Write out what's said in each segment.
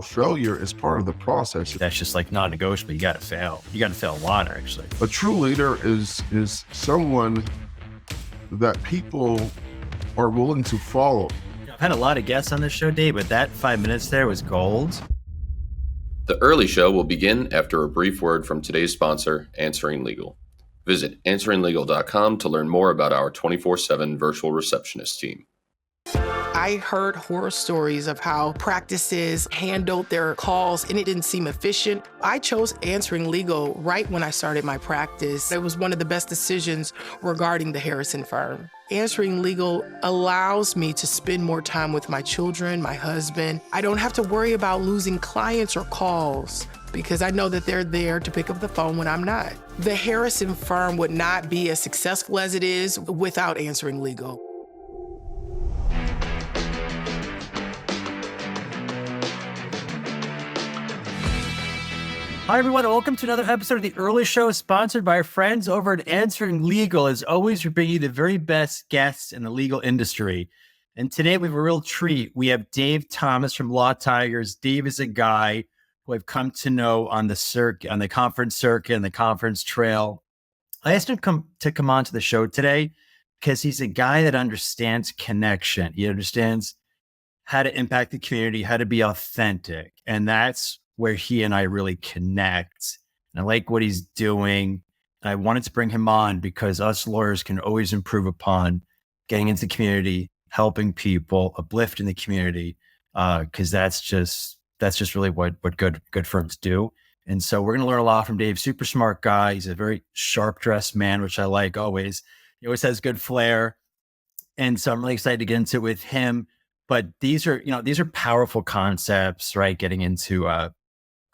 failure is part of the process. That's just like non-negotiable. You got to fail. You got to fail a lot, actually. A true leader is someone that people are willing to follow. I've had a lot of guests on this show, Dave, but that 5 minutes there was gold. The Earley Show will begin after a brief word from today's sponsor, Answering Legal. Visit answeringlegal.com to learn more about our 24/7 virtual receptionist team. I heard horror stories of how practices handled their calls and it didn't seem efficient. I chose Answering Legal right when I started my practice. It was one of the best decisions regarding the Harrison firm. Answering Legal allows me to spend more time with my children, my husband. I don't have to worry about losing clients or calls because I know that they're there to pick up the phone when I'm not. The Harrison firm would not be as successful as it is without Answering Legal. Hi, everyone. Welcome to another episode of The Earley Show, sponsored by our friends over at Answering Legal. As always, we bring you the very best guests in the legal industry. And today we have a real treat. We have Dave Thomas from Law Tigers. Dave is a guy who I've come to know on the circuit, on the conference circuit and the conference trail. I asked him to come on to the show today because he's a guy that understands connection. He understands how to impact the community, how to be authentic. And that's where he and I really connect. And I like what he's doing. And I wanted to bring him on because us lawyers can always improve upon getting into the community, helping people, uplifting the community, because that's just really what good firms do. And so we're going to learn a lot from Dave. Super smart guy. He's a very sharp dressed man, which I like always. He always has good flair. And so I'm really excited to get into it with him. But these are powerful concepts, right? Getting into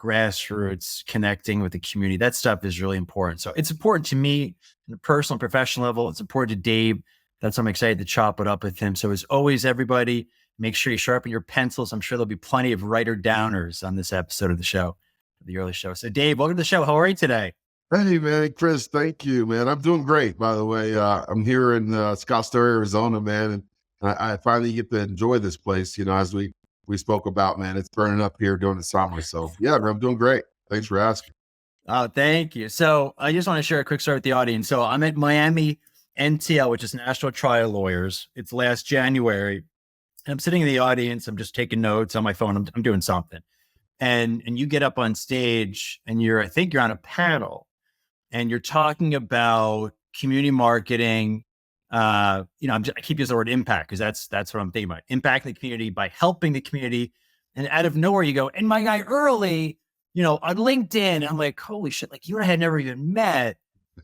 grassroots, connecting with the community. That stuff is really important. So it's important to me on a personal and professional level. It's important to Dave. That's why I'm excited to chop it up with him. So as always, everybody, make sure you sharpen your pencils. I'm sure there'll be plenty of writer downers on this episode of the show, The Earley Show. So Dave, welcome to the show. How are you today? Hey, man, Chris, thank you, man. I'm doing great, by the way. I'm here in Scottsdale, Arizona, man, and I finally get to enjoy this place, as we spoke about, man. It's burning up here during the summer. So, yeah, I'm doing great. Thanks for asking. Oh, thank you. So I just want to share a quick story with the audience. So I'm at Miami NTL, which is National Trial Lawyers. It's last January. And I'm sitting in the audience. I'm just taking notes on my phone. I'm doing something. And you get up on stage and I think you're on a panel and you're talking about community marketing. I keep using the word impact because that's what I'm thinking about. Impacting the community by helping the community. And out of nowhere you go, and my guy Earley, on LinkedIn, I'm like, holy shit, like you and I had never even met.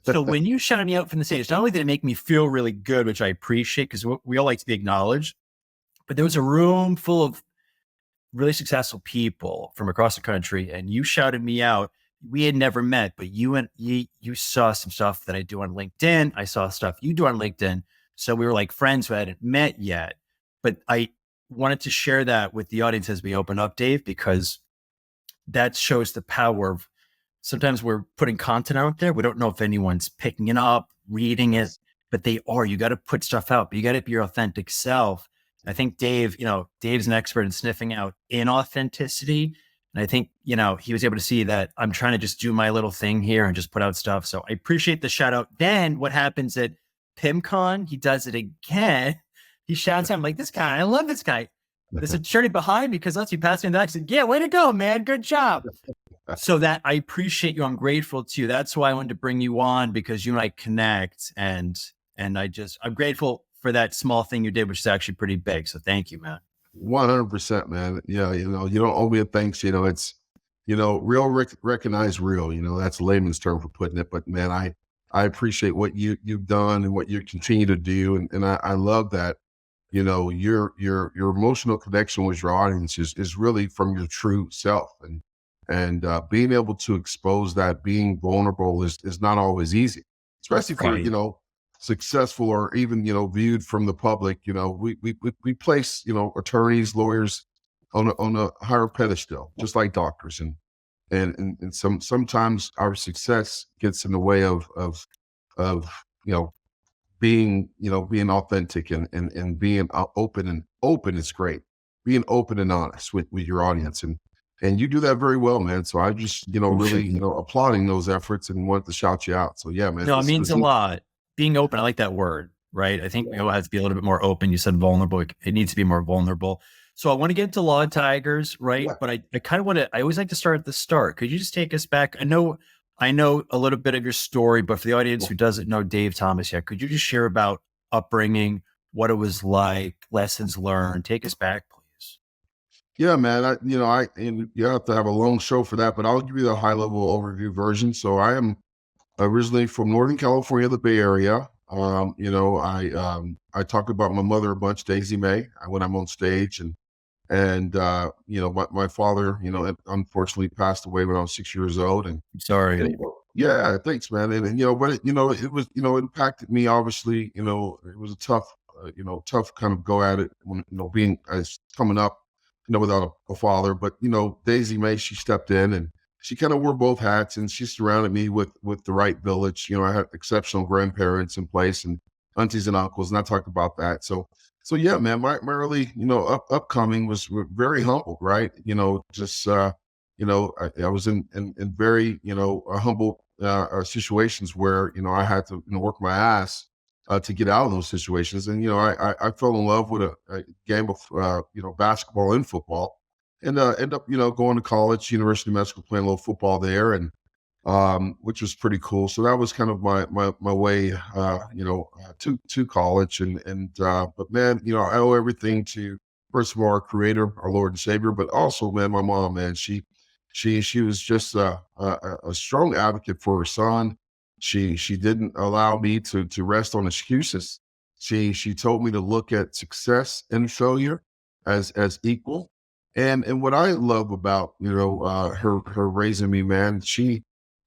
So when you shouted me out from the stage, not only did it make me feel really good, which I appreciate because we all like to be acknowledged, but there was a room full of really successful people from across the country. And you shouted me out. We had never met, but you saw some stuff that I do on LinkedIn. I saw stuff you do on LinkedIn. So we were like friends who hadn't met yet. But I wanted to share that with the audience as we open up, Dave, because that shows the power of sometimes we're putting content out there. We don't know if anyone's picking it up, reading it, but they are. You got to put stuff out, but you got to be your authentic self. I think Dave's an expert in sniffing out inauthenticity. And I think, he was able to see that I'm trying to just do my little thing here and just put out stuff. So I appreciate the shout out. Then what happens at PimCon, he does it again. He shouts out, I'm like, this guy, I love this guy. There's a attorney behind me because let's you pass me the next. I said, yeah, way to go, man. Good job. So that I appreciate you. I'm grateful to you. That's why I wanted to bring you on because you and I connect. And I'm grateful for that small thing you did, which is actually pretty big. So thank you, man. 100%, man. Yeah, you don't owe me a thanks. It's, real recognize real. That's a layman's term for putting it. But man, I appreciate what you've done and what you continue to do, and I love that. Your emotional connection with your audience is really from your true self, and being able to expose that, being vulnerable is not always easy, especially if you're successful or even viewed from the public. We place attorneys, lawyers on a higher pedestal, just like doctors, and sometimes our success gets in the way of being authentic and being open is great, being open and honest with your audience. And you do that very well, man. So I just, really, applauding those efforts and wanted to shout you out. So yeah, man. No, it means a lot. Being open, I like that word, right? I think we all have to be a little bit more open. You said vulnerable. It needs to be more vulnerable. So I want to get into Law Tigers, right? Yeah. But I kind of want to, I always like to start at the start. Could you just take us back? I know a little bit of your story, but for the audience who doesn't know Dave Thomas yet, could you just share about upbringing, what it was like, lessons learned? Take us back, please. Yeah, man. And you have to have a long show for that, but I'll give you the high level overview version. So I am originally from Northern California, the Bay Area. I talk about my mother a bunch, Daisy May, when I'm on stage, and my father, unfortunately passed away when I was 6 years old. And Sorry. yeah, thanks, man. And but it was, it impacted me. Obviously, it was a tough kind of go at it when being as coming up, without a father. But Daisy May, she stepped in and she kind of wore both hats, and she surrounded me with the right village. I had exceptional grandparents in place and aunties and uncles, and I talked about that. So yeah, man, my early, upcoming was very humble, right? Just I was in very, humble situations where, I had to work my ass to get out of those situations. And, I fell in love with a game of, basketball and football, and end up, going to college, University of Mexico, playing a little football there, and which was pretty cool. So that was kind of my way, to college. But man, I owe everything to, first of all, our Creator, our Lord and Savior, but also, man, my mom, man, she was just a strong advocate for her son. She didn't allow me to rest on excuses. She told me to look at success and failure as equal. And what I love about, her raising me, man, she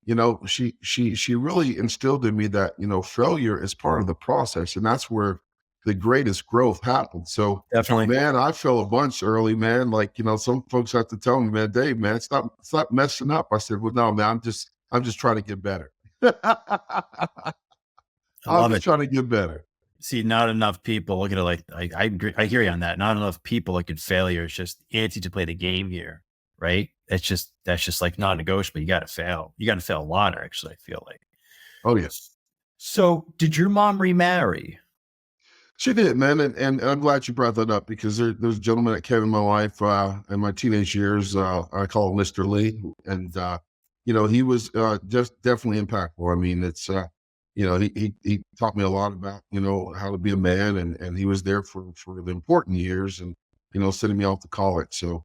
really instilled in me that, failure is part of the process, and that's where the greatest growth happens. So Definitely. man, I fell a bunch early, man. Like, some folks have to tell me, man, Dave, man, stop messing up. I said, well, no, man, I'm just trying to get better. I love I'm just it. trying to get better. See, not enough people look at it like, I agree. I hear you on that. Not enough people look at failure. It's just antsy to play the game here, right? That's just like non-negotiable. You got to fail. You got to fail a lot, actually, I feel like. Oh, yes. So did your mom remarry? She did, man. And I'm glad you brought that up, because there's a gentleman that came in my life in my teenage years. I call him Mr. Lee. And, he was just definitely impactful. I mean, it's, he taught me a lot about, how to be a man, and he was there for the important years, and, sending me off to college. So,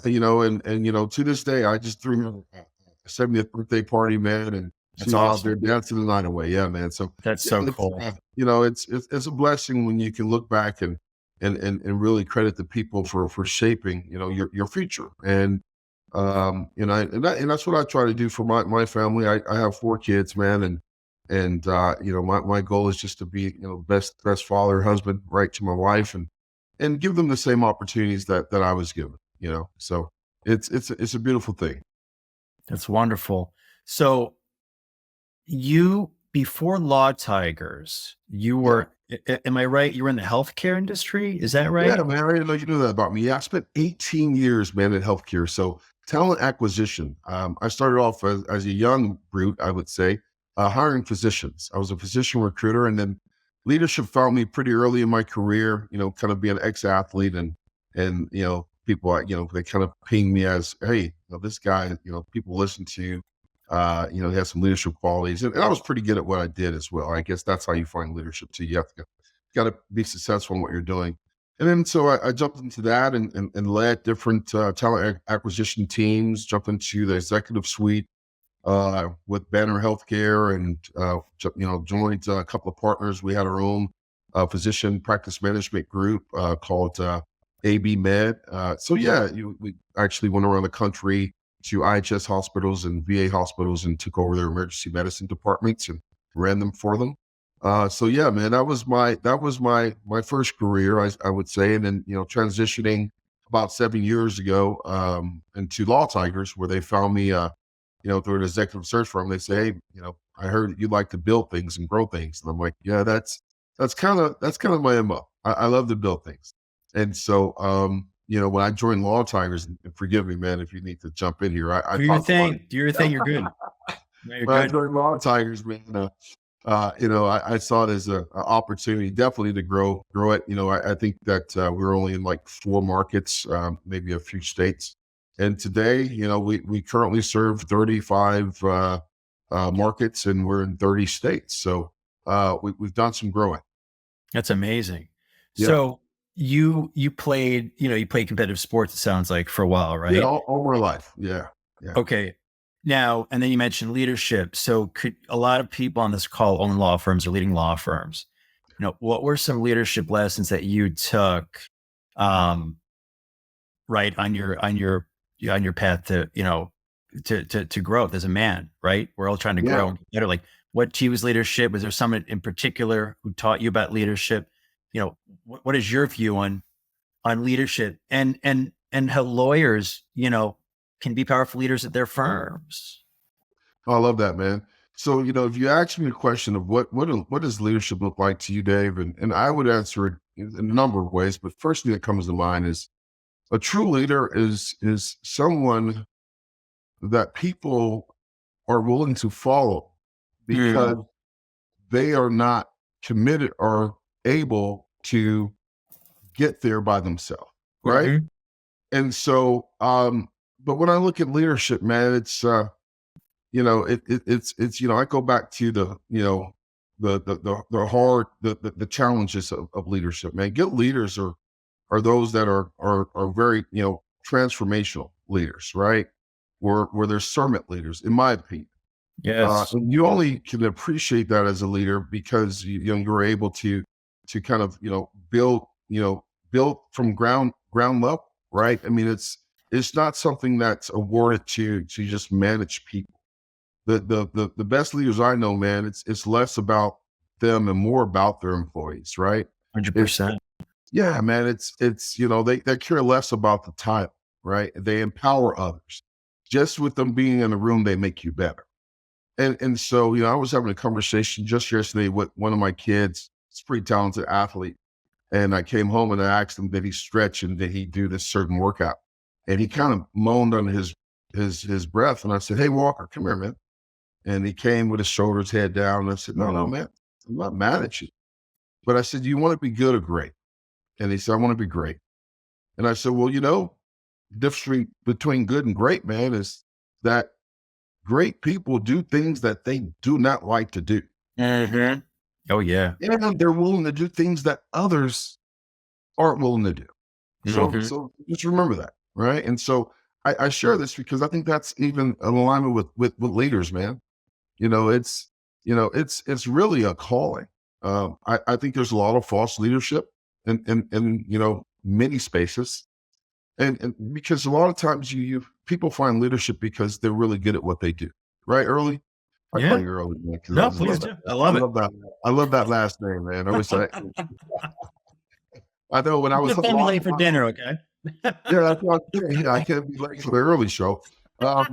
and to this day, I just threw him a 70th birthday party, man. And That's she was out awesome. there dancing the night away. Yeah, man. So That's so it's, cool. it's a blessing when you can look back and really credit the people for shaping, your future. And, and that's what I try to do for my family. I have 4 kids, man. And my goal is just to be, best father, husband, right, to my wife, and give them the same opportunities that I was given, so it's a beautiful thing. That's wonderful. So before Law Tigers, you were, am I right? You were in the healthcare industry. Is that right? Yeah, man. I didn't know you knew that about me. Yeah, I spent 18 years, man, in healthcare. So talent acquisition. I started off as a young brute, I would say, hiring physicians. I was a physician recruiter, and then leadership found me pretty early in my career, kind of being an ex-athlete, and people, they kind of ping me as, hey, this guy, people listen to, he has some leadership qualities. And I was pretty good at what I did as well. I guess that's how you find leadership too. You have to got to be successful in what you're doing. And then so I jumped into that and led different talent acquisition teams, jumped into the executive suite with Banner Healthcare, and joined a couple of partners. We had our own physician practice management group called AB Med. We actually went around the country to IHS hospitals and VA hospitals and took over their emergency medicine departments and ran them for them. Man, that was my first career, I would say. And then, transitioning about 7 years ago into Law Tigers, where they found me, through an executive search firm. They say, hey, I heard you like to build things and grow things. And I'm like, yeah, that's kind of my MO. I love to build things. And so, when I joined Law Tigers, and forgive me, man, if you need to jump in here, I Do your talked about it. thing. Do your thing. You're good. No, you're When I good. joined Law Tigers, man, I saw it as a opportunity, definitely to grow it. I think that we're only in like 4 markets, maybe a few states, and today, we currently serve 35 markets, and we're in 30 states. So we've done some growing. That's amazing. Yeah. So you played, you played competitive sports, it sounds like, for a while, right? Yeah, all my life. Yeah. Okay. Now, and then you mentioned leadership. So could a lot of people on this call own law firms or leading law firms? What were some leadership lessons that you took, right on your path to, to growth as a man, right? We're all trying to grow and get better. Like, what to you was leadership? Was there someone in particular who taught you about leadership? What is your view on leadership and how lawyers, can be powerful leaders at their firms? Oh, I love that, man. So, if you ask me a question of what does leadership look like to you, Dave, and I would answer it in a number of ways, but first thing that comes to mind is a true leader is someone that people are willing to follow because they are not committed or able to get there by themselves, right? Mhm. And so, but when I look at leadership, man, it's it's I go back to the hard the challenges of leadership, man. Good leaders are those that are very transformational leaders, right? Where they're servant leaders, in my opinion. Yes. And you only can appreciate that as a leader because you're able to kind of build from ground level, right? I mean, it's not something that's awarded to just manage people. The best leaders I know, man, it's less about them and more about their employees, right? 100%. Yeah, man, it's they care less about the title, right? They empower others. Just with them being in the room, they make you better. And so, I was having a conversation just yesterday with one of my kids. He's a pretty talented athlete. And I came home and I asked him, did he stretch and did he do this certain workout? And he kind of moaned under his breath. And I said, hey, Walker, come here, man. And he came with his shoulders, head down. And I said, no, man, I'm not mad at you. But I said, do you want to be good or great? And he said, I want to be great. And I said, well, the difference between good and great, man, is that great people do things that they do not like to do. Mm-hmm. Oh, yeah. And they're willing to do things that others aren't willing to do. So just remember that, right? And so I share this because I think that's even in alignment with leaders, man. It's really a calling. I think there's a lot of false leadership in many spaces. And because a lot of times people find leadership because they're really good at what they do, right? Early, I call you Early, man. No, please do. I love it. I love that last name, man. I wish I know when I was late for dinner, okay? Yeah, that's what I'm saying. Yeah, I can't be late for the Early Show. I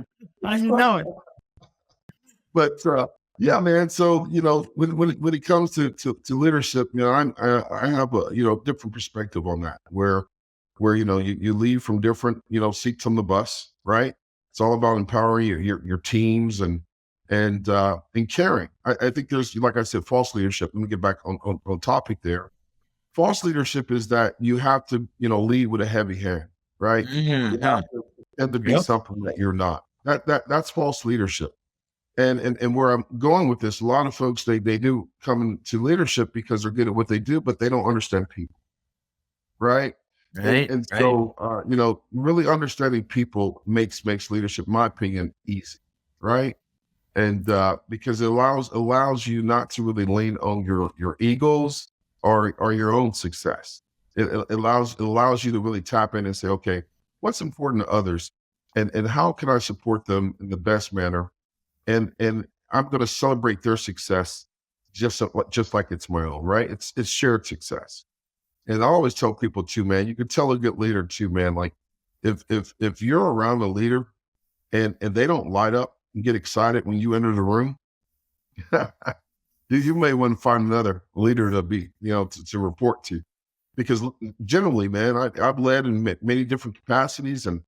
know it. But yeah, man. So when it comes to leadership, I have a different perspective on that. Where you leave from different seats on the bus, right? It's all about empowering your teams and caring. I think there's, like I said, false leadership. Let me get back on topic there. False leadership is that you have to lead with a heavy hand, right? You have to pretend to be something that you're not. That's false leadership. And where I'm going with this, a lot of folks they do come into leadership because they're good at what they do, but they don't understand people, right? Right. And so really understanding people makes leadership, in my opinion, easy, right? And because it allows you not to really lean on your egos or your own success. It allows you to really tap in and say, okay, what's important to others, and how can I support them in the best manner? And I'm going to celebrate their success just like it's my own, right? It's shared success. And I always tell people too, man, you can tell a good leader too, man. Like if you're around a leader and they don't light up and get excited when you enter the room, you may want to find another leader to be, to report to. because generally, man, I've led in many different capacities, and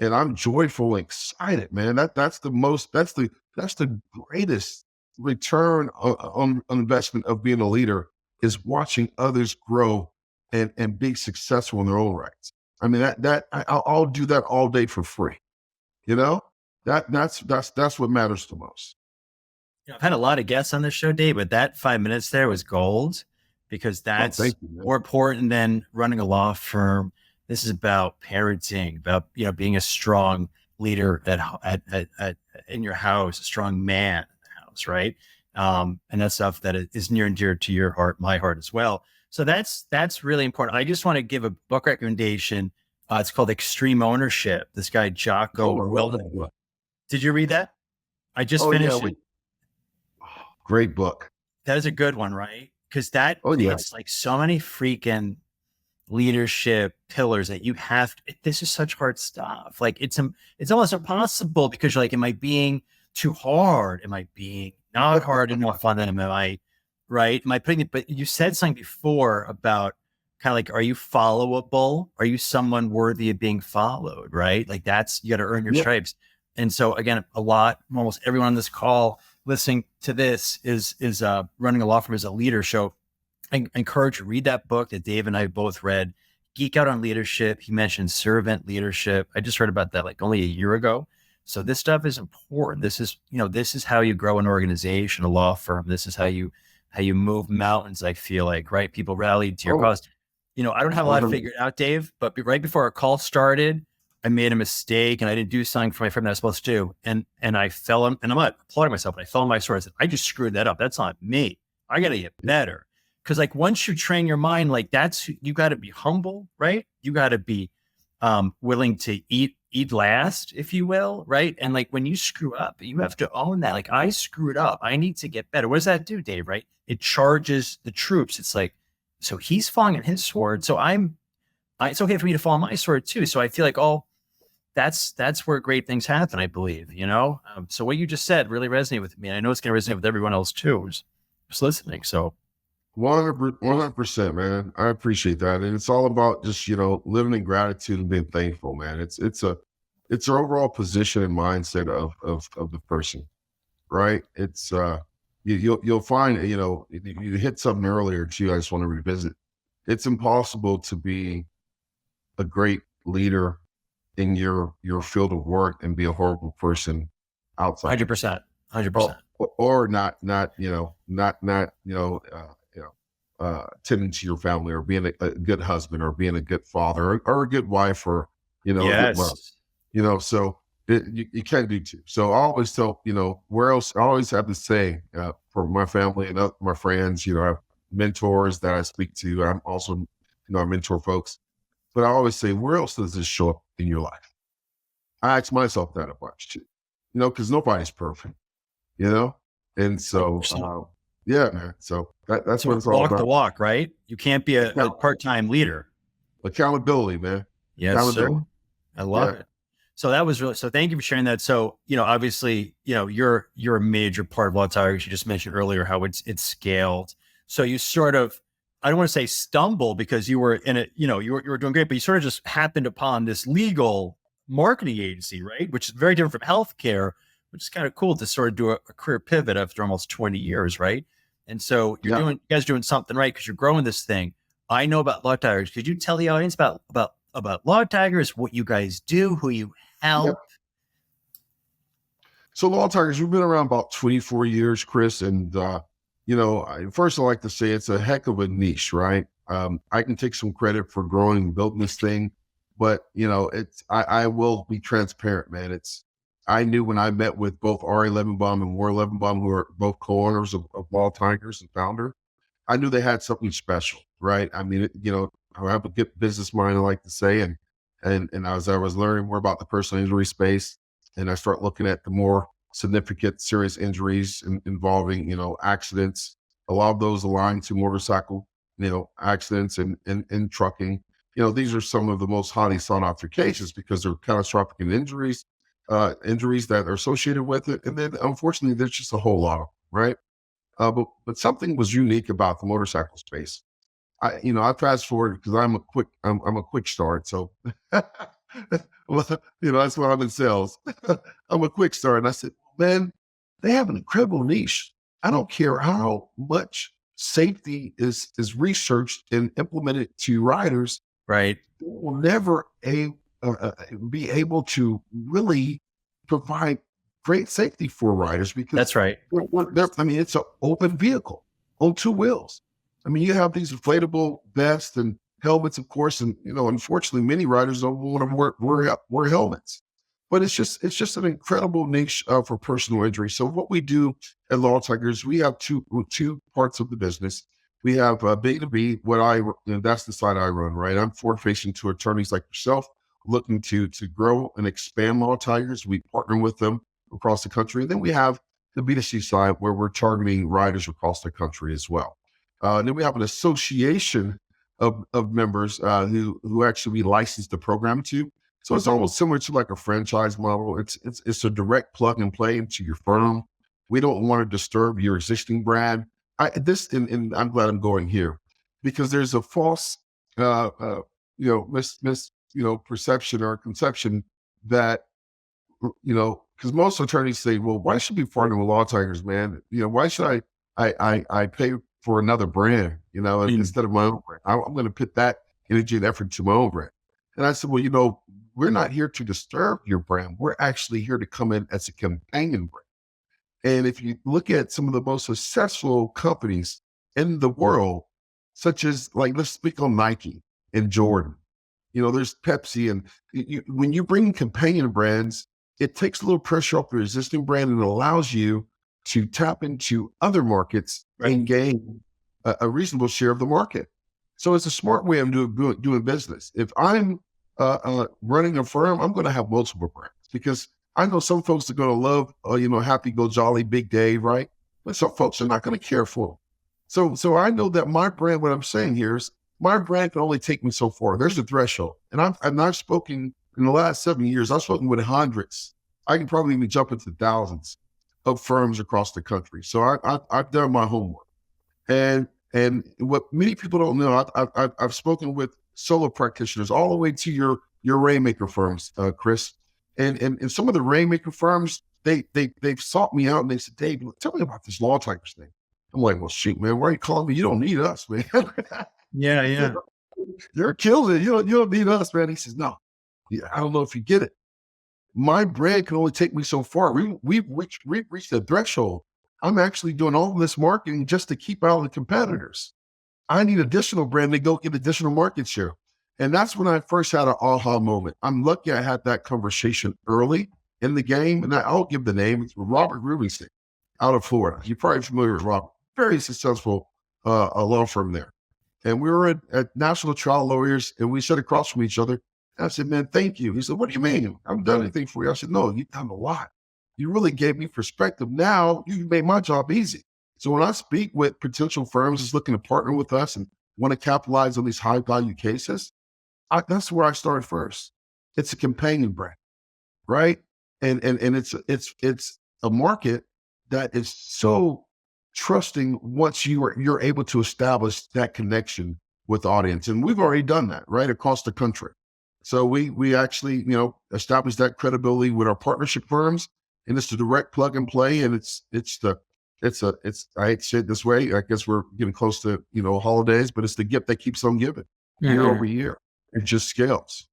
I'm joyful and excited, man. That's the greatest return on investment of being a leader, is watching others grow and be successful in their own rights. I mean, I'll do that all day for free. You know, that's what matters the most. I've had a lot of guests on this show, Dave, but that 5 minutes there was gold, because that's Thank you, man. more important than running a law firm. This is about parenting, about, being a strong leader in your house, a strong man in the house, right? And that's stuff that is near and dear to your heart, my heart as well. So that's really important. I just want to give a book recommendation. It's called Extreme Ownership. This guy Jocko Willink. Did you read that? I just finished it. Great book. That is a good one, right? Because that hits like so many freaking leadership pillars that you have. This is such hard stuff. Like it's almost impossible, because you're like, am I being too hard? Am I being not hard enough on them? Am I right? Am I putting it? But you said something before about kind of like, are you followable? Are you someone worthy of being followed? Right? Like you got to earn your stripes. And so again, almost everyone on this call listening to this is running a law firm as a leader. So I encourage you to read that book that Dave and I both read, Geek Out on Leadership. He mentioned servant leadership. I just read about that like only a year ago. So this stuff is important. This is how you grow an organization, a law firm. This is how you move mountains. I feel like, right? People rallied to your cause. I don't have a lot figured out, Dave, but right before our call started, I made a mistake and I didn't do something for my friend that I was supposed to do. And I fell and I'm not applauding myself, but I fell on my sword. I said, I just screwed that up. That's not me. I got to get better. Cause like once you train your mind, like you got to be humble, right? You got to be willing to eat last, if you will. Right. And like when you screw up, you have to own that. Like I screwed up. I need to get better. What does that do, Dave? Right. It charges the troops. It's like, so he's falling on his sword. So it's okay for me to fall on my sword too. So I feel like, that's where great things happen, I believe, So what you just said really resonated with me. And I know it's going to resonate with everyone else too, who's just listening. So 100%, man. I appreciate that. And it's all about just, living in gratitude and being thankful, man. It's an overall position and mindset of the person, right? It's, you'll find, you hit something earlier too. I just want to revisit. It's impossible to be a great leader in your field of work and be a horrible person outside. 100%. Or not tending to your family, or being a good husband, or being a good father, or a good wife, or a good mother. So you can't do two. So I always tell, where else, I always have to say, for my family and my friends, I have mentors that I speak to. I'm also, I mentor folks. But I always say, where else does this show up in your life? I ask myself that a bunch too, because nobody's perfect, and so, yeah, man. So that's what it's all about. Walk the walk, right? You can't be a part-time leader. Accountability, man. Yes, sir. I love it. So that was so thank you for sharing that. So, obviously, you're a major part of Law Tigers. You just mentioned earlier how it's scaled. So you sort of, I don't want to say stumble, because you were in it, you were doing great, but you sort of just happened upon this legal marketing agency, right? Which is very different from healthcare, which is kind of cool to sort of do a career pivot after almost 20 years, right? And so you guys doing something right, because you're growing this thing. I know about Law Tigers. Could you tell the audience about Law Tigers, what you guys do, who you help? Yep. So Law Tigers, we've been around about 24 years, Chris, and first I like to say it's a heck of a niche, right? I can take some credit for growing and building this thing, but I will be transparent, man. I knew when I met with both Ari Levenbaum and War Levenbaum, who are both co-owners of Law Tigers and founder, I knew they had something special, right? I mean, I have a good business mind, I like to say, and as I was learning more about the personal injury space, and I start looking at the more significant serious injuries involving, accidents. A lot of those align to motorcycle, accidents and trucking. These are some of the most highly sought after cases because they're catastrophic injuries that are associated with it. And then unfortunately, there's just a whole lot of them, right? But something was unique about the motorcycle space. I fast forward because I'm a quick start. So, well, that's why I'm in sales. I'm a quick start. And I said, man, they have an incredible niche. I don't care how much safety is researched and implemented to riders. Right. They will never be able to really provide great safety for riders because That's right. it's an open vehicle on two wheels. I mean, you have these inflatable vests and helmets, of course, and unfortunately, many riders don't want to wear helmets. But it's just an incredible niche for personal injury. So what we do at Law Tigers, we have two parts of the business. We have B2B, that's the side I run, right? I'm forward facing to attorneys like yourself, looking to grow and expand Law Tigers. We partner with them across the country. And then we have the B2C side where we're targeting riders across the country as well. And then we have an association of members who actually we license the program to. So it's almost similar to like a franchise model. It's a direct plug and play into your firm. We don't want to disturb your existing brand. And I'm glad I'm going here because there's a false, perception or conception that, because most attorneys say, well, why should we partner with Law Tigers, man? Why should I pay for another brand, instead of my own brand? I'm going to put that energy and effort to my own brand. And I said, well, we're not here to disturb your brand. We're actually here to come in as a companion brand. And if you look at some of the most successful companies in the world, such as let's speak on Nike and Jordan, there's Pepsi. And when you bring companion brands, it takes a little pressure off your existing brand and allows you to tap into other markets and gain a reasonable share of the market. So it's a smart way of doing business. If I'm running a firm, I'm going to have multiple brands because I know some folks are going to love, Happy Go Jolly, Big Dave, right? But some folks are not going to care for them. So I know that my brand, what I'm saying here is my brand can only take me so far. There's a threshold. And I've spoken in the last 7 years, I've spoken with hundreds. I can probably even jump into thousands of firms across the country. So I've done my homework. And what many people don't know, I've spoken with solo practitioners all the way to your rainmaker firms, Chris. And some of the rainmaker firms, they've sought me out and they said, Dave, tell me about this Law Tigers thing. I'm like, well, shoot, man, why are you calling me? You don't need us, man. Yeah. You're killing it. You don't need us, man. He says, no, I don't know if you get it. My brand can only take me so far. We've reached a threshold. I'm actually doing all of this marketing just to keep out the competitors. I need additional brand to go get additional market share. And that's when I first had an aha moment. I'm lucky I had that conversation early in the game. And I'll give the name. It's Robert Rubinstein out of Florida. You're probably familiar with Robert. Very successful a law firm there. And we were at National Trial Lawyers and we sat across from each other. And I said, man, thank you. He said, what do you mean? I haven't done anything for you. I said, no, you've done a lot. You really gave me perspective. Now you made my job easy. So when I speak with potential firms that's looking to partner with us and want to capitalize on these high value cases, that's where I started first. It's a companion brand, right? And it's a market that is so trusting once you're able to establish that connection with the audience. And we've already done that, right, across the country. So we actually, established that credibility with our partnership firms, and it's a direct plug and play. And I hate to say it this way. I guess we're getting close to, holidays, but it's the gift that keeps on giving year over year. It just scales.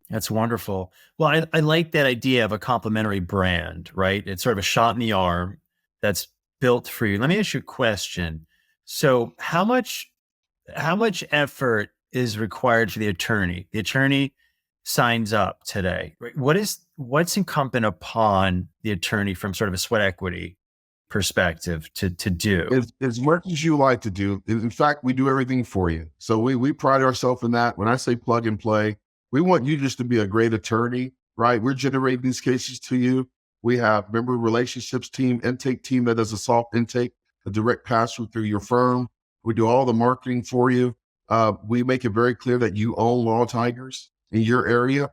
That's wonderful. Well, I like that idea of a complementary brand, right? It's sort of a shot in the arm that's built for you. Let me ask you a question. So how much effort is required for the attorney? The attorney signs up today. Right? What's incumbent upon the attorney from sort of a sweat equity perspective to do? As much as you like to do. In fact, we do everything for you. So we pride ourselves in that. When I say plug and play, we want you just to be a great attorney, right? We're generating these cases to you. We have member relationships team, intake team that does a soft intake, a direct pass through your firm. We do all the marketing for you. We make it very clear that you own Law Tigers in your area.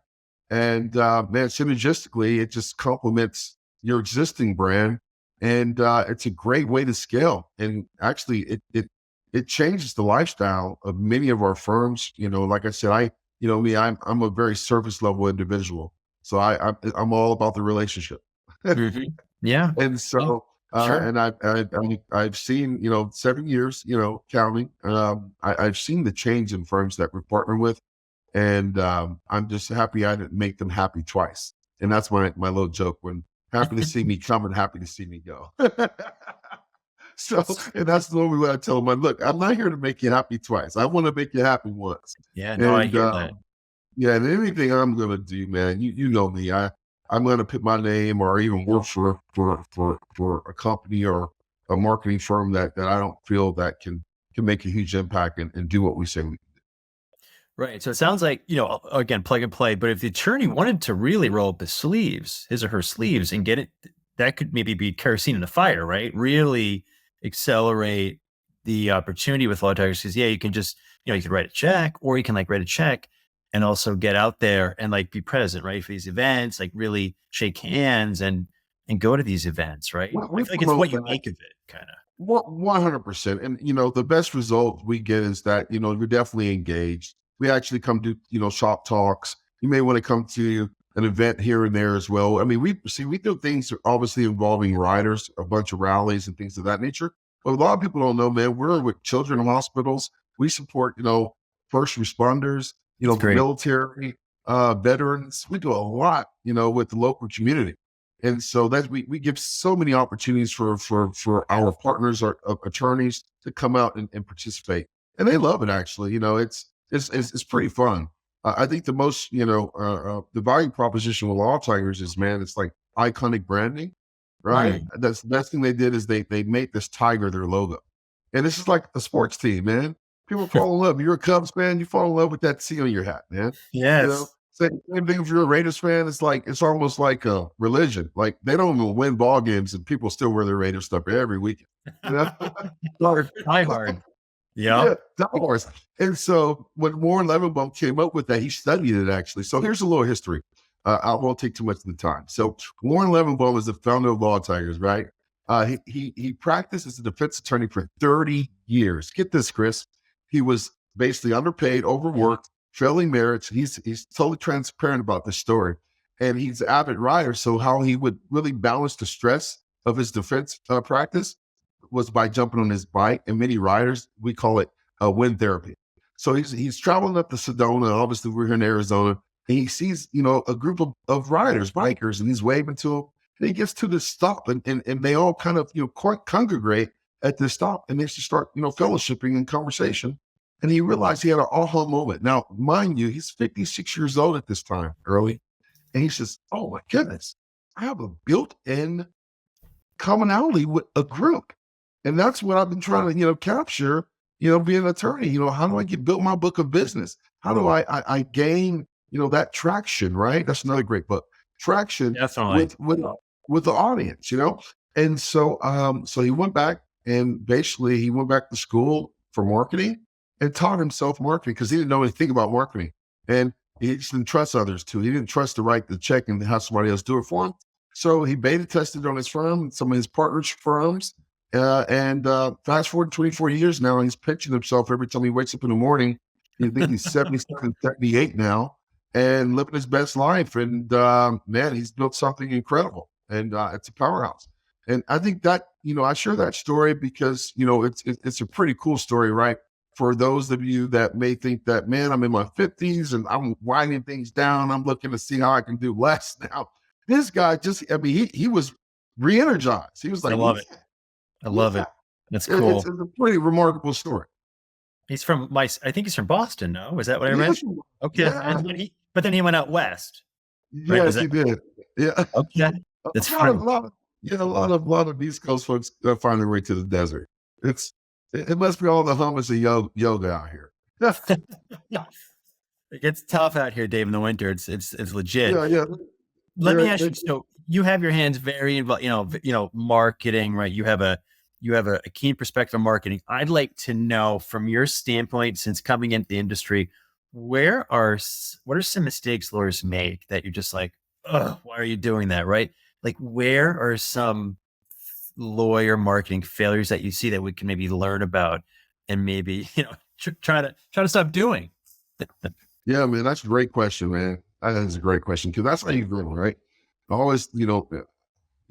And man, synergistically, it just complements your existing brand. And it's a great way to scale. And actually, it it changes the lifestyle of many of our firms. Like I said, I'm a very surface level individual. So I'm all about the relationship. Mhm. Yeah. And Oh, so, sure. and I've seen, 7 years, counting. I've seen the change in firms that we partner with, and I'm just happy I didn't make them happy twice. And that's my little joke: when happy to see me come and happy to see me go. So, and that's the only way I tell them, look, I'm not here to make you happy twice. I want to make you happy once. Yeah, no, I And hear that. yeah, and anything I'm gonna do, man, you know me. I'm gonna put my name or even work for a company or a marketing firm that I don't feel that can make a huge impact and do what we say we. Right. So it sounds like, again, plug and play, but if the attorney wanted to really roll up his or her sleeves and get it, that could maybe be kerosene in the fire, right? Really accelerate the opportunity with Law Tigers. Because yeah, you can just, you could write a check, or you can like write a check and also get out there and like be present, right? For these events, like really shake hands and go to these events, right? Well, I we feel like it's what you promote that. make of it, kind of. 100%. And the best result we get is that we're definitely engaged. We actually come to shop talks. You may want to come to an event here and there as well. I mean, we do things obviously involving riders, a bunch of rallies and things of that nature. But a lot of people don't know, man, we're with children in hospitals. We support first responders, It's the great. military, veterans. We do a lot with the local community. And so that we give so many opportunities for our partners, our attorneys, to come out and participate, and they love it. Actually, it's pretty fun. I think the most the value proposition with Law Tigers is, man, it's like iconic branding, right? Mm. That's the best thing they did is they made this tiger their logo, and this is like a sports team, man. People fall in love. You're a Cubs fan, you fall in love with that C on your hat, man. You know, Yes. same thing if you're a Raiders fan. It's almost like a religion. Like they don't even win ball games, and people still wear their Raiders stuff every weekend. You know? Die hard. Yeah. Yeah, dollars. And so when Warren Levenbaum came up with that, he studied it actually. So here's a little history. I won't take too much of the time. So Warren Levenbaum is the founder of Law Tigers, right? He practiced as a defense attorney for 30 years. Get this, Chris. He was basically underpaid, overworked, failing marriage. He's totally transparent about this story, and he's an avid rider. So how he would really balance the stress of his defense practice was by jumping on his bike. And many riders, we call it wind therapy. So he's traveling up to Sedona. Obviously, we're here in Arizona, and he sees a group of riders, bikers, and he's waving to them. And he gets to this stop, and they all kind of congregate at this stop, and they just start fellowshipping and conversation. And he realized he had an aha moment. Now, mind you, he's 56 years old at this time, Early, and he says, "Oh my goodness, I have a built-in commonality with a group." And that's what I've been trying to, capture, being an attorney. How do I build my book of business? How do I gain, that traction, right? That's another great book. Traction Definitely. with the audience, And so so he went back, and basically he went back to school for marketing and taught himself marketing because he didn't know anything about marketing. And he just didn't trust others too. He didn't trust to write the check and have somebody else do it for him. So he beta tested on his firm, some of his partners' firms, and fast forward 24 years now, and he's pinching himself every time he wakes up in the morning. I think he's 77, 78 now, and living his best life. And man, he's built something incredible, and it's a powerhouse. And I think that I share that story because it's a pretty cool story, right? For those of you that may think that, man, I'm in my 50s and I'm winding things down. I'm looking to see how I can do less now. This guy he was re-energized. He was like, I love it. I love it. That's cool. It's a pretty remarkable story. He's from I think he's from Boston. No, is that what I read? Okay. Yeah. But then he went out west. Right? Yes, he did. Yeah. Okay. That's a lot of East Coast folks find their way to the desert. It must be all the hummus and yoga out here. It gets tough out here, Dave, in the winter. It's legit. Yeah. Let me ask you. So you have your hands very involved. Marketing, right? You have a keen perspective on marketing. I'd like to know from your standpoint, since coming into the industry, what are some mistakes lawyers make that you're just like, oh, why are you doing that? Right? Like, where are some lawyer marketing failures that you see that we can maybe learn about and maybe, try to stop doing? Yeah, man, that's a great question, man. That is a great question because that's how you grow, right? Always, kind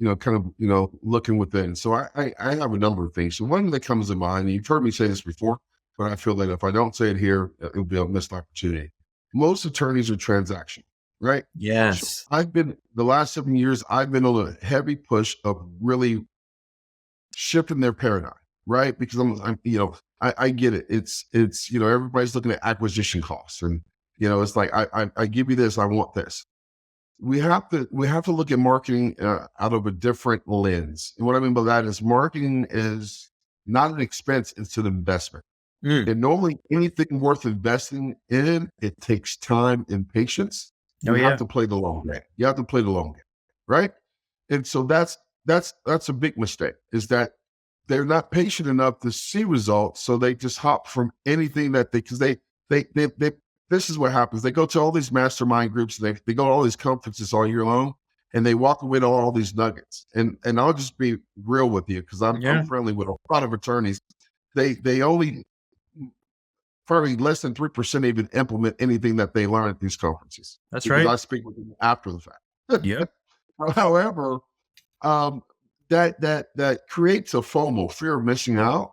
of, looking within. So I have a number of things. So one that comes to mind, and you've heard me say this before, but I feel that if I don't say it here, it'll be a missed opportunity. Most attorneys are transactional, right? Yes. So the last 7 years, I've been on a heavy push of really shifting their paradigm, right? Because I get it. It's, everybody's looking at acquisition costs and, it's like, I give you this, I want this. We have to look at marketing out of a different lens. And what I mean by that is marketing is not an expense, it's an investment. And normally anything worth investing in, it takes time and patience. You have to play the long game. You have to play the long game, right? And so that's a big mistake, is that they're not patient enough to see results. So they just hop from anything because they this is what happens. They go to all these mastermind groups, they go to all these conferences all year long, and they walk away to all these nuggets. And I'll just be real with you, because I'm friendly with a lot of attorneys. They only probably less than 3% even implement anything that they learn at these conferences. That's because right. I speak with them after the fact. Yep. However, that creates a FOMO, fear of missing out.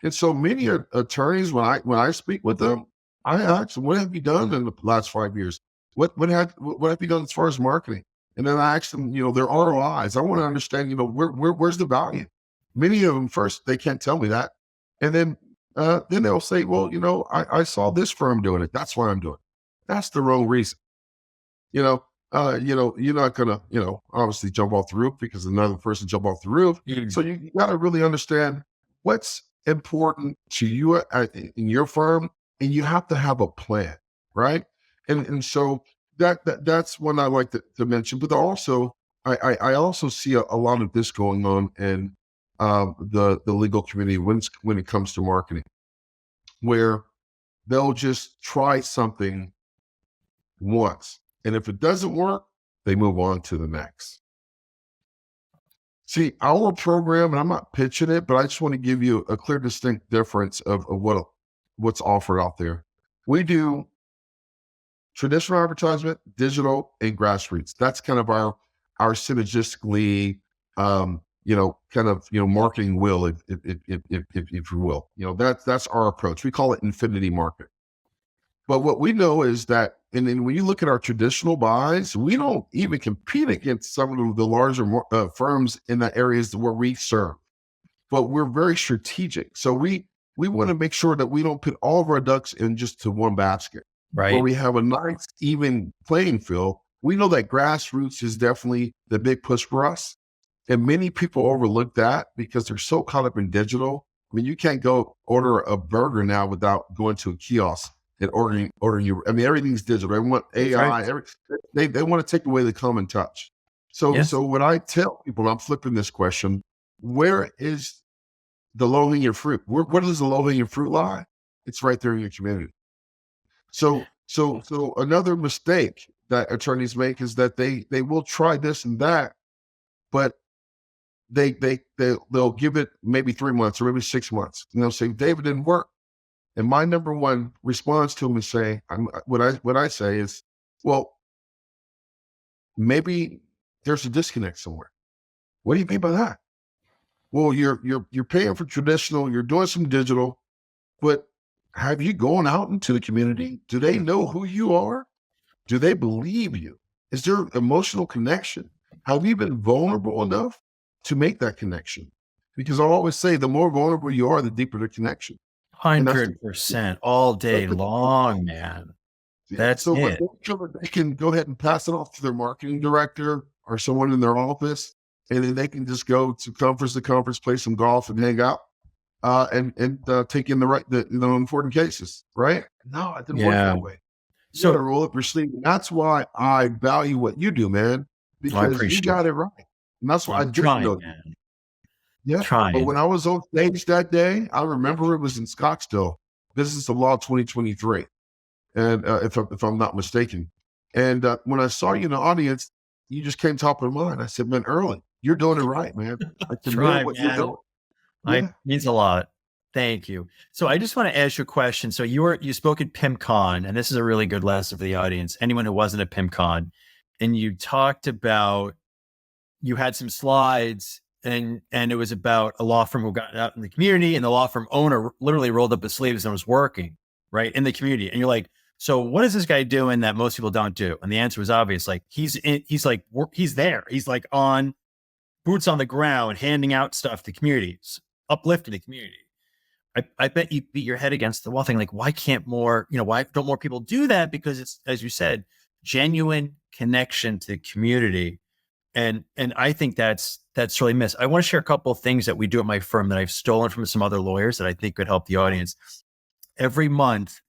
And so many attorneys, when I speak with them, I ask them, what have you done in the last 5 years? What have you done as far as marketing? And then I ask them, their ROIs. I want to understand, where's the value? Many of them, first, they can't tell me that. And then they'll say, well, I saw this firm doing it. That's why I'm doing it. That's the wrong reason. You're not gonna, obviously jump off the roof because another person jumped off the roof. So you got to really understand what's important to you in your firm, and you have to have a plan, right? And so that's one I like to mention. But also, I also see a lot of this going on in the legal community when it comes to marketing, where they'll just try something once. And if it doesn't work, they move on to the next. See, our program, and I'm not pitching it, but I just want to give you a clear, distinct difference of what's offered out there. We do traditional advertisement, digital, and grassroots. That's kind of our synergistically, marketing wheel, if you will. That's our approach. We call it infinity market. But what we know is that, and then when you look at our traditional buys, we don't even compete against some of the larger firms in the areas where we serve. But we're very strategic. So we want to make sure that we don't put all of our ducks in just to one basket. Right. Where we have a nice, even playing field. We know that grassroots is definitely the big push for us. And many people overlook that because they're so caught up in digital. I mean, you can't go order a burger now without going to a kiosk and ordering your, everything's digital. They want AI. Right. They want to take away the common touch. So when I tell people, I'm flipping this question, where is the low-hanging fruit? Where does the low-hanging fruit lie? It's right there in your community. So another mistake that attorneys make is that they will try this and that, but they'll give it maybe 3 months or maybe 6 months, and they'll say, David, didn't work. And my number one response to them is what I say is, well, maybe there's a disconnect somewhere. What do you mean by that? Well, you're paying for traditional, you're doing some digital, but have you gone out into the community? Do they know who you are? Do they believe you? Is there emotional connection? Have you been vulnerable enough to make that connection? Because I always say, the more vulnerable you are, the deeper the connection. 100% all day long, man. That's so it. They can go ahead and pass it off to their marketing director or someone in their office, and then they can just go to conference, play some golf, and hang out, and take in the important cases. Right? No, it didn't work that way. You gotta roll up your sleeve, and that's why I value what you do, man. Because you got it right, and that's why I didn't know. Man. Yeah, but when I was on stage that day, I remember it was in Scottsdale, Business of Law 2023, and if I'm not mistaken. And when I saw you in the audience, you just came top of mind. I said, "Man, Earley, you're doing it right, man. I can know what you're doing." It means a lot. Thank you. So I just want to ask you a question. So you spoke at PimCon, and this is a really good lesson for the audience. Anyone who wasn't at PimCon, and you talked about, you had some slides, and it was about a law firm who got out in the community, and the law firm owner literally rolled up his sleeves and was working right in the community. And you're like, so what is this guy doing that most people don't do? And the answer was obvious. Like he's there. He's like on boots on the ground, handing out stuff to communities, uplifting the community. I bet you beat your head against the wall thing. Like, why can't more, why don't more people do that? Because it's, as you said, genuine connection to the community. And I think that's really missed. I want to share a couple of things that we do at my firm that I've stolen from some other lawyers that I think could help the audience. Every month,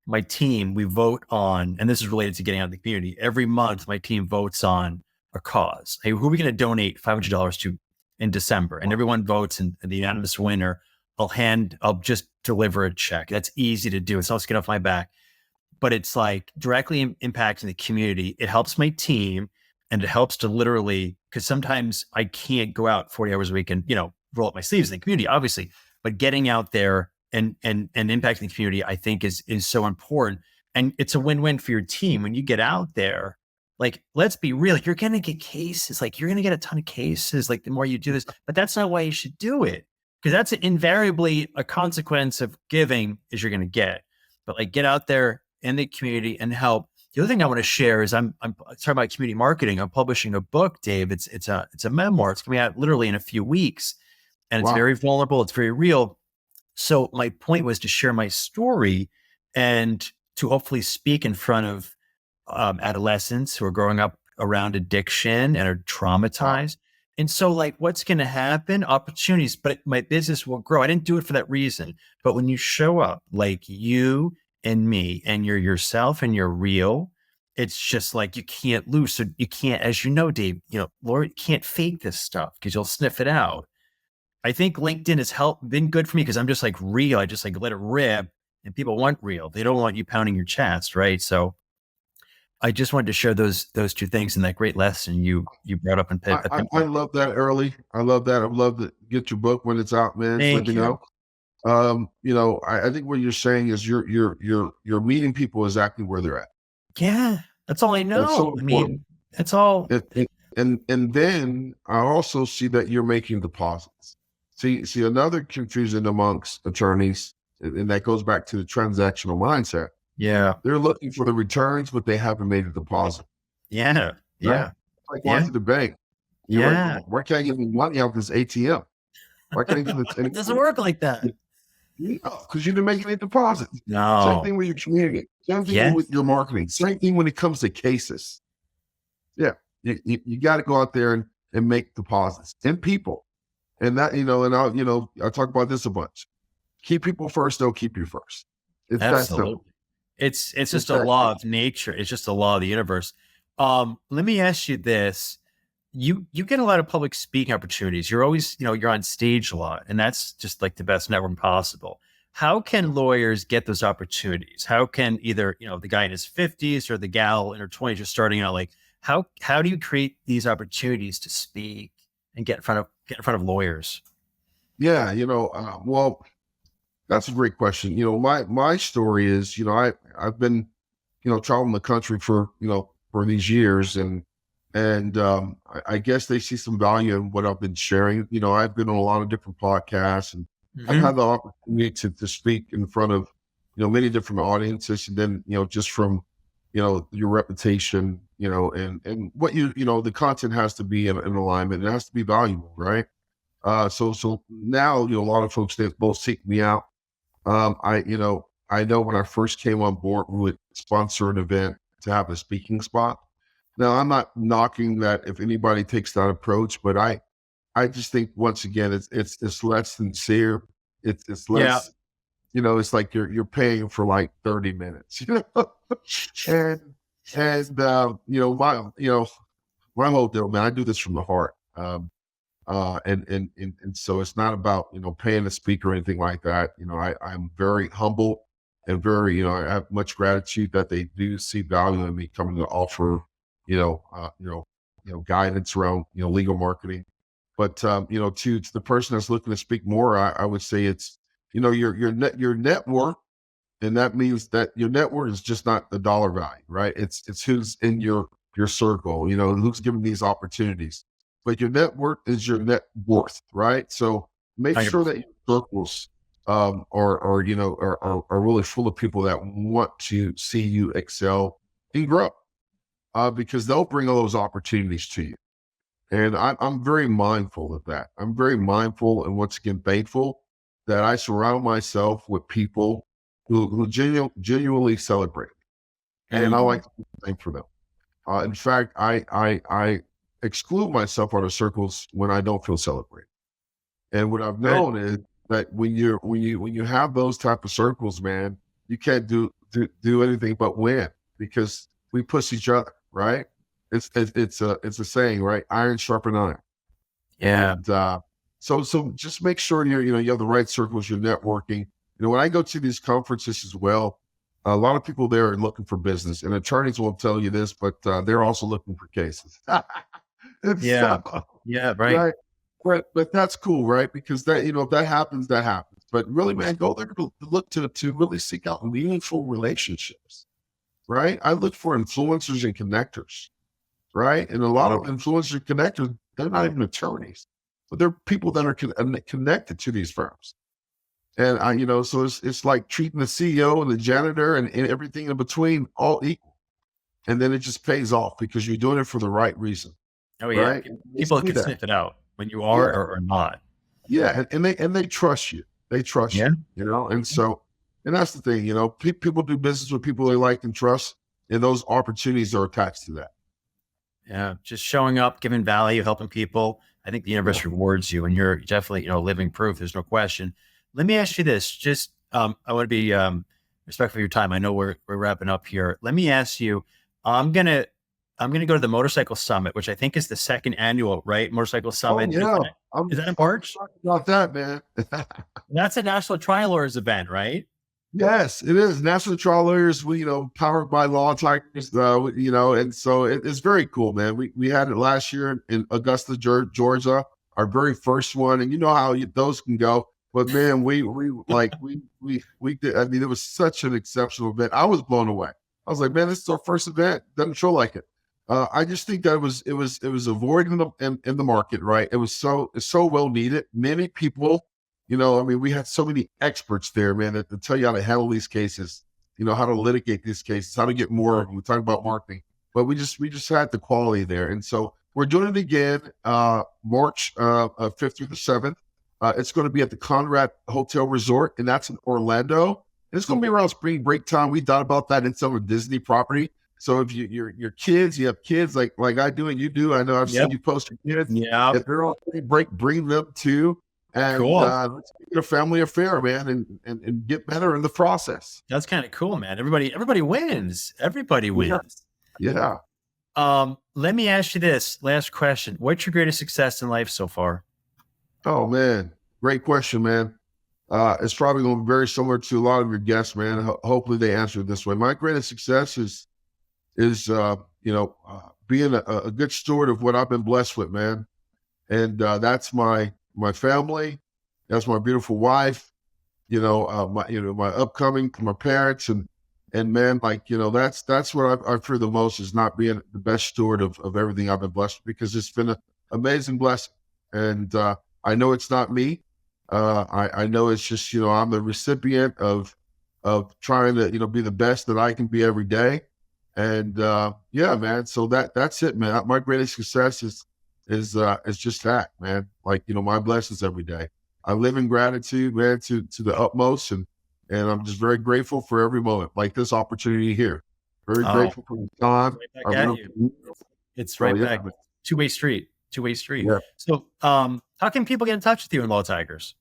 my team, we vote on, and this is related to getting out in the community. Every month, my team votes on a cause. Hey, who are we going to donate $500 to in December? And everyone votes, and the unanimous winner, I'll just deliver a check. That's easy to do. It's not skin off my back, but it's like directly impacting the community. It helps my team, and it helps to literally, because sometimes I can't go out 40 hours a week and, roll up my sleeves in the community, obviously, but getting out there and impacting the community, I think is so important. And it's a win-win for your team. When you get out there, like, let's be real, you're going to get cases, like you're going to get a ton of cases, like the more you do this, but that's not why you should do it. Because that's invariably a consequence of giving is you're going to get. But like, get out there in the community and help. The other thing I want to share is I'm talking about community marketing. I'm publishing a book, Dave. It's a memoir. It's coming out literally in a few weeks, and it's very vulnerable. It's very real. So my point was to share my story and to hopefully speak in front of adolescents who are growing up around addiction and are traumatized. And so, like, what's going to happen? Opportunities, but my business will grow. I didn't do it for that reason. But when you show up like you and me, and you're yourself and you're real, it's just like you can't lose. So you can't, as you know, Dave, Laura, you can't fake this stuff because you'll sniff it out. I think LinkedIn has been good for me because I'm just like real. I just like let it rip, and people want real. They don't want you pounding your chest, right? So I just wanted to share those two things and that great lesson you brought up. I love that, Early. I love that. I'd love to get your book when it's out, man. Thank Let me know. I think what you're saying is you're meeting people exactly where they're at. Yeah, that's all I know. That's so important. That's all. And then I also see that you're making deposits. See another confusion amongst attorneys, and that goes back to the transactional mindset. Yeah. They're looking for the returns, but they haven't made a deposit. Yeah. Yeah. Right? Like going to the bank. Yeah. Like, why can't I get money out of this ATM? Why can't I get this? It doesn't work like that. Because you didn't make any deposits. No. Same thing with your community. Same thing with your marketing. Same thing when it comes to cases. Yeah. You got to go out there and make deposits in people. And that, and I'll talk about this a bunch. Keep people first, they'll keep you first. It's absolutely. It's just a law of nature. It's just a law of the universe. Let me ask you this. You get a lot of public speaking opportunities. You're always, you're on stage a lot, and that's just like the best network possible. How can lawyers get those opportunities? How can either, the guy in his 50s or the gal in her 20s just starting out, like, how do you create these opportunities to speak and get in front of lawyers? Yeah, well, that's a great question. My story is, I've been, traveling the country for these years, and I guess they see some value in what I've been sharing. I've been on a lot of different podcasts, and I've had the opportunity to speak in front of, many different audiences, and then, just from, your reputation, and what the content has to be in alignment. It has to be valuable, right? So now, a lot of folks, they both seek me out. I know when I first came on board, we would sponsor an event to have a speaking spot. Now, I'm not knocking that if anybody takes that approach, but I just think, once again, it's less sincere. It's less, it's like you're paying for like 30 minutes, and my whole deal, man, I do this from the heart. And so it's not about, paying a speaker or anything like that. I'm very humble and very, I have much gratitude that they do see value in me coming to offer, guidance around, legal marketing. But, to the person that's looking to speak more, I would say it's your net worth, and that means that your net worth is just not the dollar value, right? It's who's in your circle, who's giving these opportunities. But your net worth is your net worth, right? So make sure that your circles are really full of people that want to see you excel and grow, because they'll bring all those opportunities to you. And I'm very mindful of that. I'm very mindful and once again thankful that I surround myself with people who genuinely celebrate. And I like to do the same for them. In fact, I exclude myself out of circles when I don't feel celebrated. And what I've known is that when you have those type of circles, man, you can't do anything but win, because we push each other, right? It's a saying, right? Iron sharpen iron. Yeah. And so just make sure you have the right circles, you're networking. When I go to these conferences as well, a lot of people there are looking for business, and attorneys won't tell you this, but they're also looking for cases. Yeah. Right. But that's cool, right? Because that, if that happens, that happens. But really, man, go there to look to really seek out meaningful relationships, right? I look for influencers and connectors, right? And a lot of influencers and connectors, they're not even attorneys, but they're people that are connected to these firms. And so it's like treating the CEO and the janitor and everything in between all equal. And then it just pays off because you're doing it for the right reason. Oh yeah. Right? People can sniff it out when you are or not. Yeah. And they trust you. They trust you, and so, and that's the thing, people do business with people they like and trust, and those opportunities are attached to that. Yeah. Just showing up, giving value, helping people. I think the universe rewards you, and you're definitely, living proof. There's no question. Let me ask you this. Just, I want to be respectful of your time. I know we're wrapping up here. Let me ask you. I'm gonna go to the Motorcycle Summit, which I think is the second annual, right? Motorcycle Summit. Oh, yeah. Is that in March? About that, man. That's a National Trial Lawyers event, right? Yes, it is. National Trial Lawyers, powered by Law Tigers, and so it's very cool, man. We had it last year in Augusta, Georgia, our very first one, and you know how those can go. But man, we did. I mean, it was such an exceptional event. I was blown away. I was like, man, this is our first event. Doesn't feel like it. I just think that it was a void in the market, right? It was so well needed. Many people, we had so many experts there, man, that tell you how to handle these cases, how to litigate these cases, how to get more of them. We talk about marketing, but we just had the quality there. And so we're doing it again, March 5th through the 7th. It's going to be at the Conrad Hotel Resort, and that's in Orlando. And it's going to be around spring break time. We thought about that in some of Disney property. So if you have kids like I do and you do, I know I've seen you post your kids. Yeah. If they're on spring break, bring them too. And cool. Let's make it a family affair, man, and get better in the process. That's kind of cool, man. Everybody wins. Everybody wins. Yeah. Let me ask you this last question. What's your greatest success in life so far? Oh man, great question, man. It's probably going to be very similar to a lot of your guests, man. Hopefully they answer it this way. My greatest success is being a good steward of what I've been blessed with, man. And that's my family. That's my beautiful wife. My upcoming, my parents, and man, that's what I fear the most, is not being the best steward of everything I've been blessed with, because it's been an amazing blessing. And I know it's not me. I know it's just, I'm the recipient of trying to, be the best that I can be every day. And yeah, man. So that's it, man. My greatest success is just that, man. My blessings every day. I live in gratitude, man, to the utmost, and I'm just very grateful for every moment, like this opportunity here. Very grateful for the time. Right back at you. It's right back. Two-way street. Yeah. So, how can people get in touch with you in Law Tigers?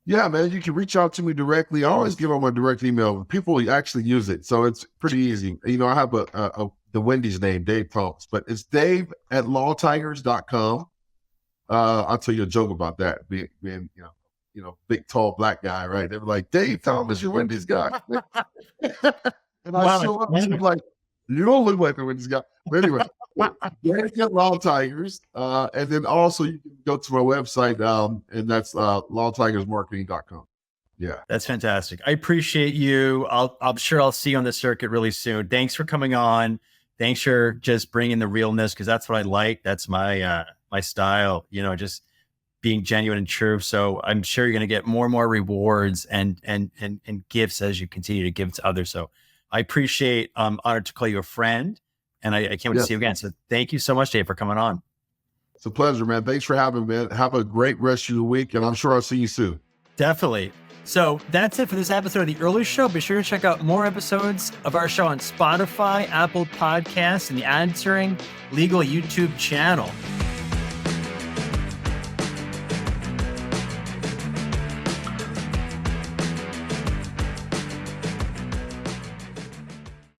Yeah, man, you can reach out to me directly. I always give out my direct email. People actually use it, so it's pretty easy. I have the Wendy's name, Dave Thomas, but it's dave@lawtigers.com. I'll tell you a joke about that. Being big, tall, black guy, right? They were like, Dave Thomas, your Wendy's guy. And I show up and I'm like, you don't look like the Wendy's guy. But anyway, get Law Tigers. And then also you can go to my website, and that's lawtigersmarketing.com. Yeah. That's fantastic. I appreciate you. I'm sure I'll see you on the circuit really soon. Thanks for coming on. Thanks for just bringing the realness, because that's what I like. That's my my style. Just being genuine and true. So I'm sure you're going to get more and more rewards and gifts as you continue to give to others. So I appreciate. I'm honored to call you a friend, and I can't wait to see you again. So thank you so much, Dave, for coming on. It's a pleasure, man. Thanks for having me, man. Have a great rest of your week, and I'm sure I'll see you soon. Definitely. So that's it for this episode of The Earley Show. Be sure to check out more episodes of our show on Spotify, Apple Podcasts, and the Answering Legal YouTube channel.